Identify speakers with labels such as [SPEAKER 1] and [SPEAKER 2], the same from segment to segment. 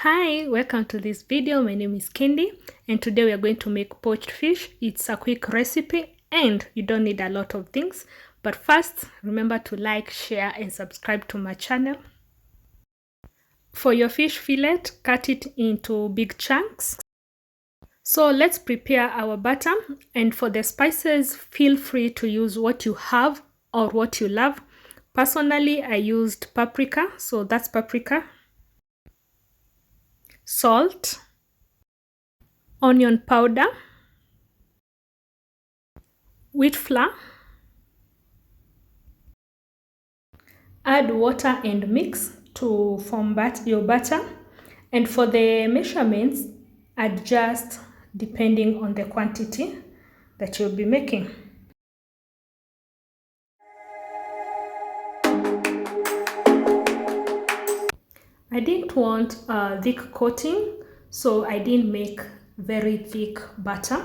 [SPEAKER 1] Hi, welcome to this video. My name is Kendi and today we are going to make poached fish. It's a quick recipe and you don't need a lot of things. But first, remember to like, share and subscribe to my channel. For your fish fillet, cut it into big chunks. So let's prepare our batter, and for the spices, feel free to use what you have or what you love. Personally, I used paprika, so that's paprika, salt, onion powder, wheat flour. Add water and mix to form your batter. And for the measurements, adjust depending on the quantity that you'll be making. I didn't want a thick coating, so I didn't make very thick batter.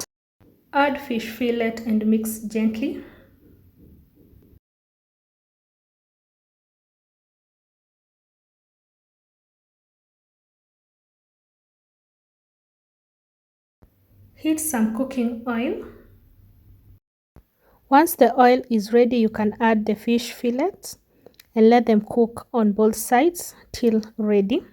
[SPEAKER 1] Add fish fillet and mix gently. Heat some cooking oil. Once the oil is ready, you can add the fish fillets and let them cook on both sides till ready.